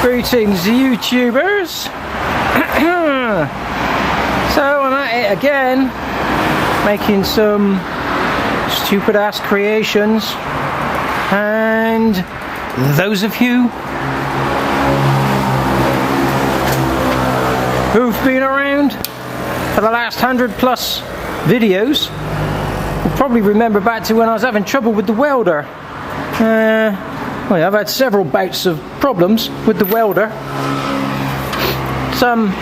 Greetings, YouTubers. So I'm at it again, making some stupid ass creations, and those of you who've been around for the last 100+ videos will probably remember back to when I was having trouble with the welder. Well, I've had several bouts of problems with the welder. Some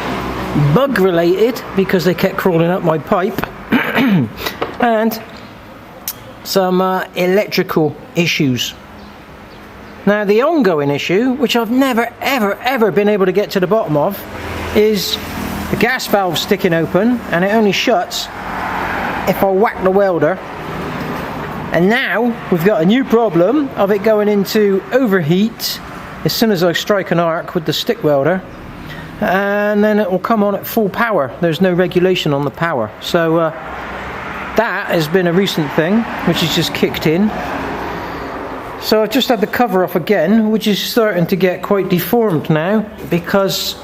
bug related because they kept crawling up my pipe, and some electrical issues. Now the ongoing issue, which I've never ever been able to get to the bottom of, is the gas valve sticking open, and it only shuts if I whack the welder. And now we've got a new problem of it going into overheat as soon as I strike an arc with the stick welder, and then it will come on at full power. There's no regulation on the power. So that has been a recent thing which has just kicked in. So I've just had the cover off again, which is starting to get quite deformed now because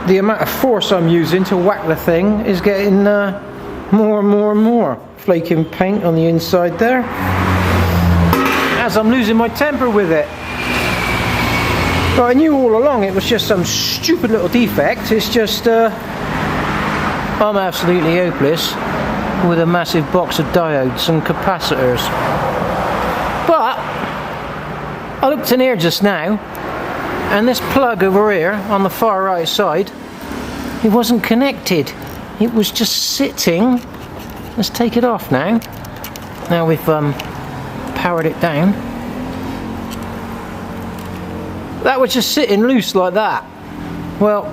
the amount of force I'm using to whack the thing is getting more and more. Flaking paint on the inside there as I'm losing my temper with it. But I knew all along it was just some stupid little defect. It's just I'm absolutely hopeless with a massive box of diodes and capacitors. But I looked in here just now, and this plug over here on the far right side, it wasn't connected. It was just sitting. Let's take it off now. Now we've powered it down. That was just sitting loose like that. Well,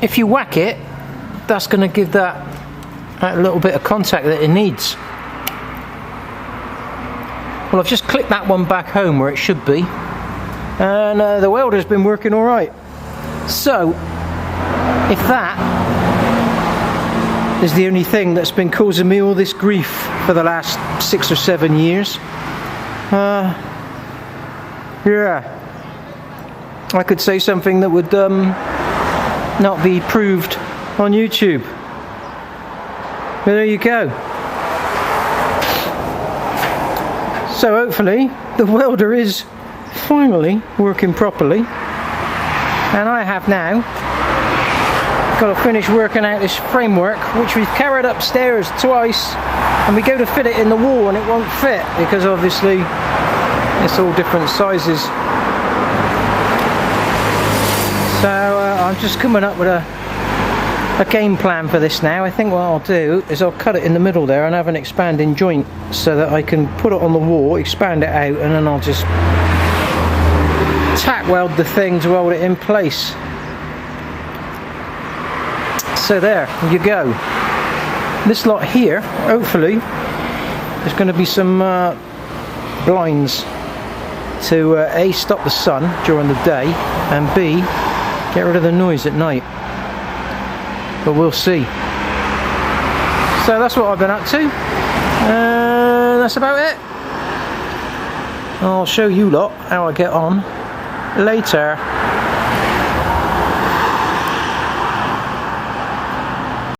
if you whack it, that's going to give that little bit of contact that it needs. Well, I've just clicked that one back home where it should be, and the welder's been working all right. So, if that is the only thing that's been causing me all this grief for the last 6 or 7 years, yeah, I could say something that would not be proved on YouTube. But there you go. So hopefully the welder is finally working properly, and I have now got to finish working out this framework, which we've carried upstairs twice, and we go to fit it in the wall and it won't fit because obviously it's all different sizes. So I'm just coming up with a game plan for this now. I think what I'll do is I'll cut it in the middle there and have an expanding joint so that I can put it on the wall, expand it out, and then I'll just tack weld the thing to hold it in place. So there you go. This lot here, hopefully, there's going to be some blinds to A, stop the sun during the day, and B, get rid of the noise at night. But we'll see. So that's what I've been up to. That's about it. I'll show you lot how I get on later.